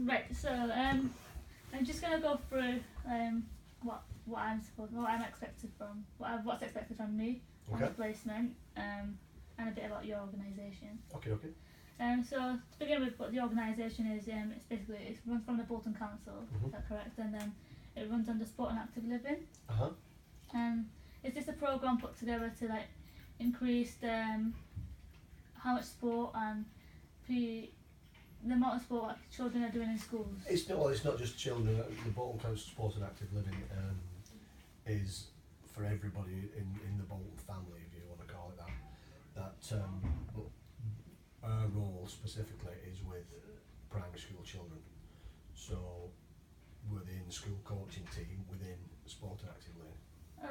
Right. So I'm just gonna go through what I'm expected from what's expected from me on the Okay. placement, and a bit about your organisation. Okay. Okay. So to begin with, what the organisation is, it's run from the Bolton Council. Is that correct? And then it runs under Sport and Active Living. Is this a programme put together to like increase how much sport and the amount of sport children are doing in schools? It's not. Well, it's not just children. The Bolton Council Sport and Active Living is for everybody in the Bolton family, if you want to call it that. But our role specifically is with primary school children. So within the school coaching team, within Sport and Active Living.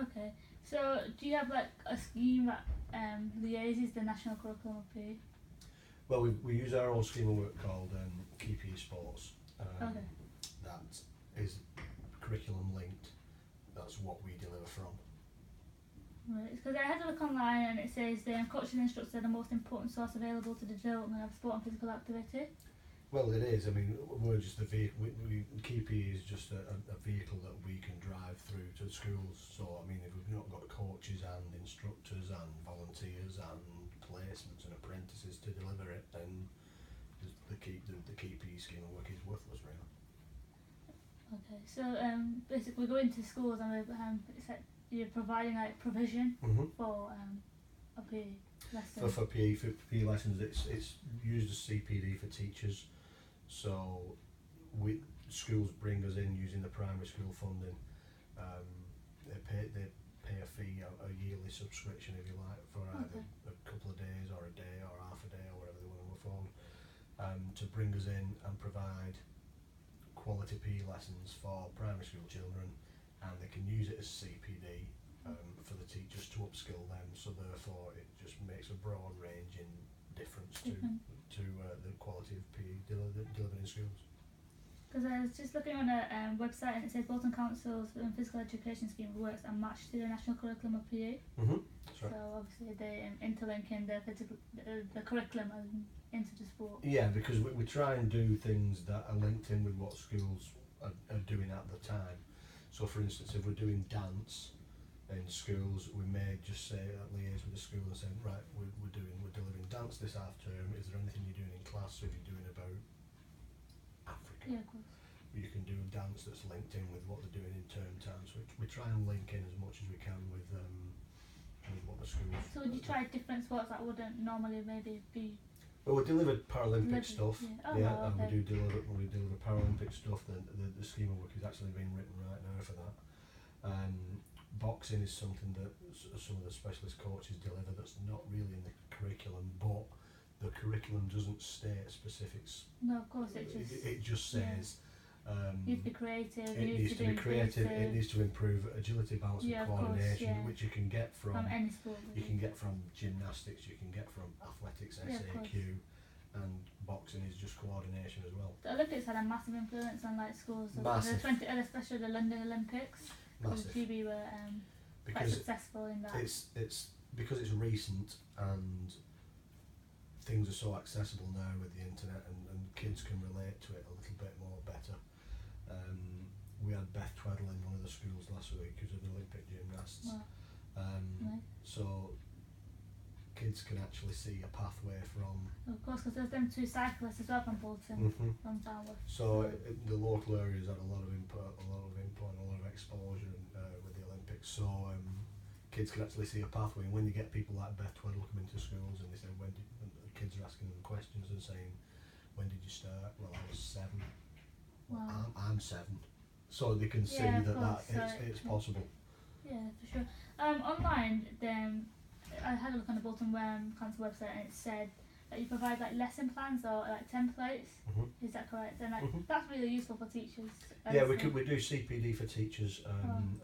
Okay. So do you have like a scheme that liaises the national curriculum of PE? Well, we use our own scheme of work called Key PE Sports. Okay. That is curriculum linked. That's what we deliver from. Right, because I had a look online and it says the coaches and instructors are the most important source available to the development of sport and physical activity. Well, it is. I mean, we're just a vehicle. Key PE is just a vehicle that we can drive through to the schools. So, I mean, if we've not got coaches and instructors and volunteers and placements and apprentices to deliver it, then the key PE scheme of work is worthless, really. Okay, so basically we go into schools and it's like you're providing like provision for a PE lesson. For PE lessons, it's used as CPD for teachers. So schools bring us in using the primary school funding. They pay a fee, a yearly subscription, if you like, for either a couple of days or a day or half a day or whatever they want to afford, to bring us in and provide quality PE lessons for primary school children, and they can use it as CPD for the teachers to upskill them. So therefore, it just makes a broad ranging difference to the quality of PE delivered in schools. Because I was just looking on a website and it says Bolton Council's physical education scheme works and matched to the national curriculum of PE. That's right. So obviously they interlinking the curriculum into the sport. Yeah, because we try and do things that are linked in with what schools are doing at the time. So for instance, if we're doing dance in schools, we may just say liaise with the school and say, right, we're delivering dance this half term. Is there anything you're doing in class? So if you're doing about Africa, yeah, of course, you can do a dance that's linked in with what they're doing in term time. So we try and link in as much as we can with what the schools. So would you try different sports that wouldn't normally maybe be? Well, we delivered Paralympic stuff, okay. And we deliver Paralympic stuff. The scheme of work is actually being written right now for that. Boxing is something that some of the specialist coaches deliver that's not really in the curriculum, but the curriculum doesn't state specifics. No, of course, it just says you need to be creative. It needs to be creative. It needs to improve agility, balance, and coordination, which you can get from any sport. You can get from gymnastics. You can get from athletics, SAQ, and boxing is just coordination as well. The Olympics had a massive influence on like schools. Massive. Especially the London Olympics. Massive. GB were quite successful in that. It's because it's recent and things are so accessible now with the internet, and kids can relate to it a little bit more better. We had Beth Tweddle in one of the schools last week, who's an Olympic gymnast. Wow. So kids can actually see a pathway from. Of course, because there's them two cyclists as well from Bolton, from Falmouth. So the local areas had a lot of input, and a lot of exposure with the Olympics. So kids can actually see a pathway. And when you get people like Beth Tweddle come into schools and they say, and the kids are asking them questions and saying, when did you start? Well, I was 7. Well, Wow. I'm 7. So they can see it's possible. Yeah, for sure. Online, then I had a look on the Bolton Council website and it said that you provide like lesson plans or like templates. Is that correct? And that's really useful for teachers. Yeah, we do CPD for teachers,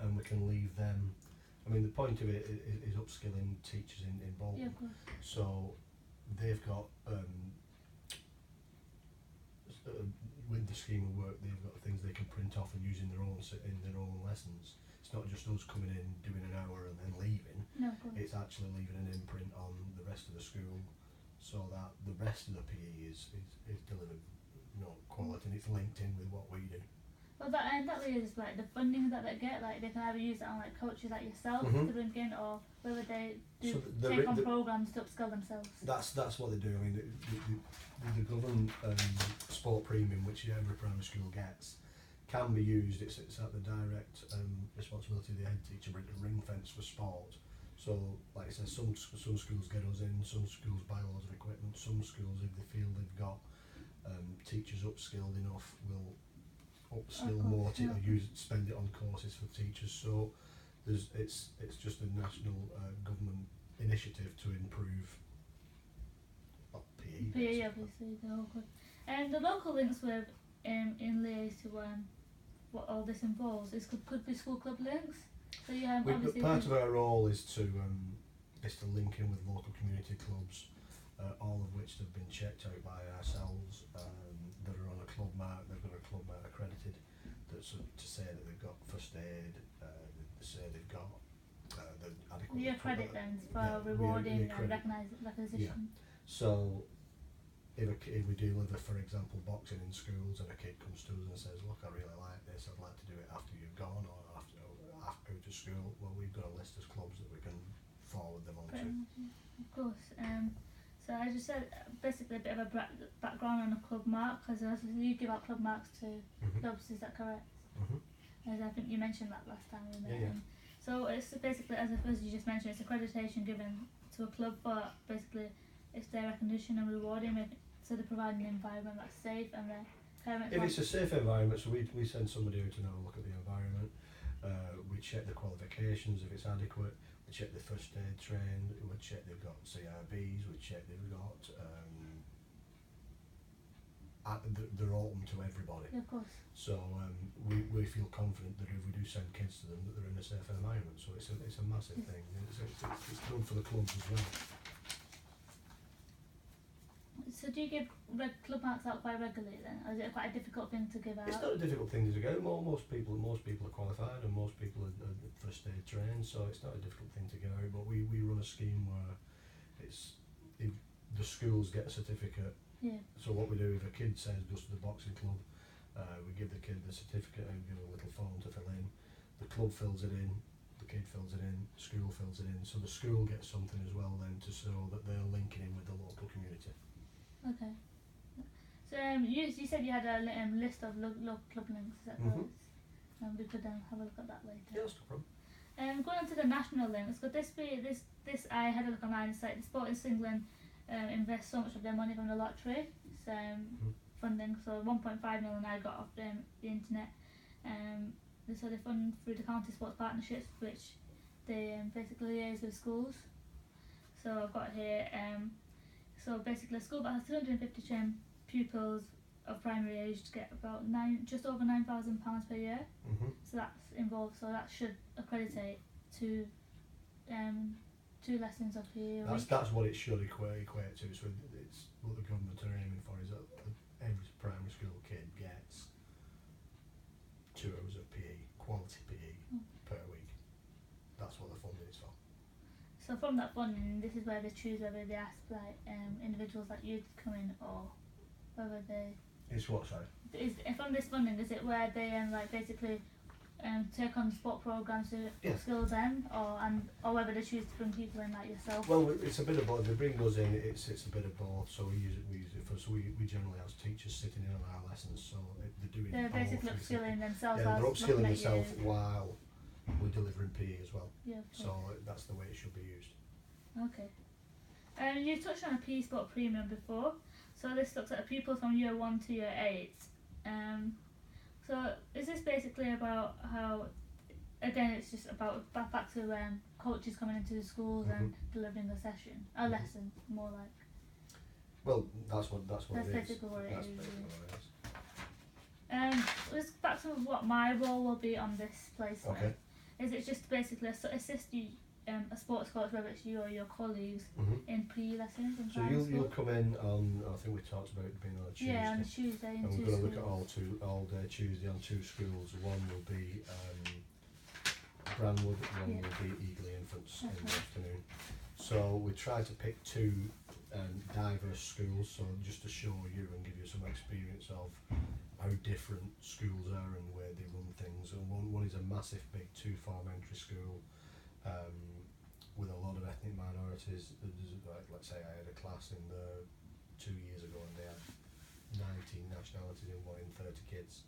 and we can leave them. I mean, the point of it is upskilling teachers in Bolton. Yeah, of course. So they've got with the scheme of work, they've got things they can print off and use in their own lessons. It's not just us coming in, doing an hour and then leaving. No, of course. It's actually leaving an imprint on the rest of the school, so that the rest of the PE is delivered quality, and it's linked in with what we do. Well, that really is like the funding that they get. Like they can either use it on like coaches like yourself to bring in, or whether they do take on programs to upskill themselves. That's what they do. I mean, the government sport premium, which every primary school gets, can be used. It's at the direct responsibility of the head teacher, but it's ring fence for sport. So, like I said, some schools get us in, some schools buy loads of equipment, some schools, if they feel they've got teachers upskilled enough, will upskill more to spend it on courses for teachers. So it's just a national government initiative to improve PE. PE, obviously, the whole and the local links were in liaison to what all this involves. Could be school club links. So obviously part of our role is to link in with local community clubs, all of which have been checked out by ourselves, that are on a club mark. They've got a club mark accredited, that's to say that they've got first aid, they say they've got the adequate. You accredit them for rewarding and recognition. Yeah. So if we deliver, for example, boxing in schools, and a kid comes to us and says, "Look, I really like this. I'd like to do it after you've gone, or after out of school." Well, we've got a list of clubs that we can forward them on to. Of course. So I just said basically a bit of a background on a club mark, because you give out club marks to clubs, is that correct? As I think you mentioned that last time we met. Yeah. So it's basically, as you just mentioned, it's accreditation given to a club for basically it's their recognition and rewarding, so they provide an environment that's safe and if it's a safe environment, so we send somebody out to have a look at the environment. We check the qualifications if it's adequate. We check the first aid trained. We check they've got CRBs. We check they've got. They're open to everybody. Yeah, of course. So we feel confident that if we do send kids to them, that they're in a safe environment. So it's a massive thing. It's good for the clubs as well. So do you give club marks out quite regularly then, or is it quite a difficult thing to give out? It's not a difficult thing to give. Most people are qualified, and most people are first aid trained, so it's not a difficult thing to give out. But we run a scheme where if the schools get a certificate. Yeah. So what we do, if a kid goes to the boxing club, we give the kid the certificate and give a little form to fill in. The club fills it in, the kid fills it in, the school fills it in. So the school gets something as well then to show that they're linking in with the local community. Okay. So you said you had a list of local club links, is that correct? We could have a look at that later. Yeah, that's no problem. Going on to the national links, could this I had a look online, it's like the Sporting England invest so much of their money from the lottery, funding, so 1.5 million I got off the internet. So they fund through the county sports partnerships, which they basically liaise with schools. So I've got here, so basically a school that has 250 trained pupils of primary age to get about just over £9,000 per year. So that's involved. So that should accreditate to 2 lessons of PE a week. That's what it should equate to. So it's what the government are aiming for is that every primary school kid gets 2 hours of PE, quality PE per week. That's what the funding is for. So from that funding, this is where they choose whether they ask like individuals like you to come in, or whether they. It's what, sorry? From this funding, is it where they like basically take on sport programs to upskill them, or whether they choose to bring people in like yourself? Well, it's a bit of both. They bring us in. It's a bit of both. So we use it for. So we generally have teachers sitting in on our lessons. So they're doing. They're basically upskilling themselves. Yeah, they're upskilling themselves while we're delivering PE as well. Yeah. So that's the way it should be used. Okay. You touched on a PE sport premium before. So this looks at pupils from year 1 to year 8. So is this basically about how, again, it's just about back to coaches coming into the schools and delivering a session, a lesson, more like. Well, that's basically what it is. Let's back to what my role will be on this placement. Okay. Is it just basically assist you, a sports coach, whether it's you or your colleagues, in PE lessons? So you'll come in on, I think we talked about it being on a Tuesday. Yeah, on a Tuesday. And we're going to look at all day Tuesday on 2 schools. One will be Branwood, one will be Eagley Infants in the afternoon. So we try to pick 2 diverse schools, so just to show you and give you some experience of how different schools are and where they run things. And one is a massive big 2-form entry school with a lot of ethnic minorities. Like, let's say I had a class in the 2 years ago and they had 19 nationalities in one in 30 kids.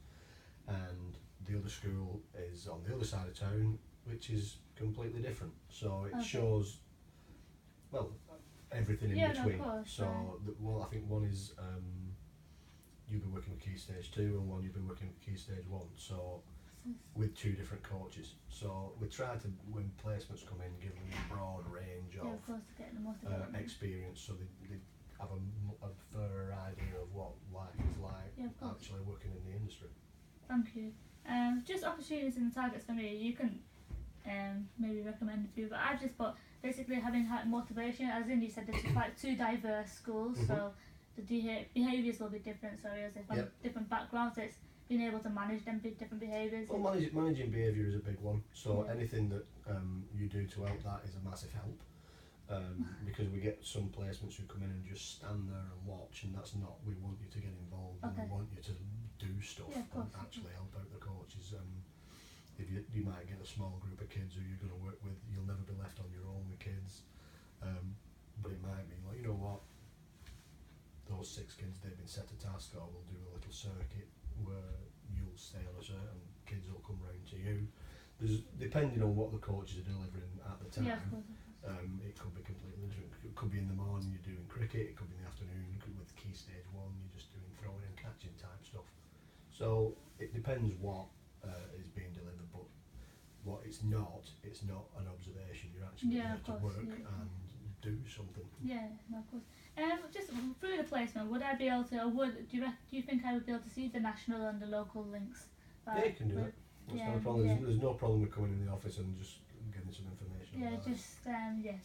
And the other school is on the other side of town, which is completely different. So it shows, well, everything in between. No, of course, so I think one is you'll be working with Key Stage 2 and one you'll be working with Key Stage 1. So with 2 different coaches. So we try to, when placements come in, give them a broad range of experience, so they have a further idea of what life is like actually working in the industry. Thank you. Just opportunities and targets for me. You can maybe recommend a few, but I've just put basically having motivation, as in you said, there's quite 2 diverse schools, so the behaviours will be different. So as from different backgrounds, it's being able to manage them different behaviours. Well, managing behaviour is a big one. So anything that you do to help that is a massive help. Because we get some placements who come in and just stand there and watch, and that's not. We want you to get involved and we want you to do stuff and actually help out the coaches. If you might get a small group of kids who you're going to work with, you'll never be left on your own with kids. But it might be like, you know what, those 6 kids, they've been set a task, or we'll do a little circuit where you'll stay on a certain, kids will come round to you. There's, depending on what the coaches are delivering at the time, it could be completely different. It could be in the morning you're doing cricket, it could be in the afternoon with Key Stage 1 you're just doing throwing and catching type stuff. So it depends what is being delivered, but what it's not an observation. You're actually there to work and do something. Yeah, no, of course. Just through the placement, would I be able to, or do you think I would be able to see the national and the local links? Yeah, you can do that. That's not a problem. There's no problem with coming in the office and just getting some information.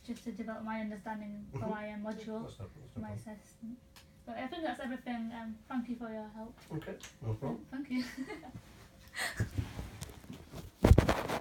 Just to develop my understanding for my module, my assessment. But I think that's everything. Thank you for your help. Okay, no problem. Thank you.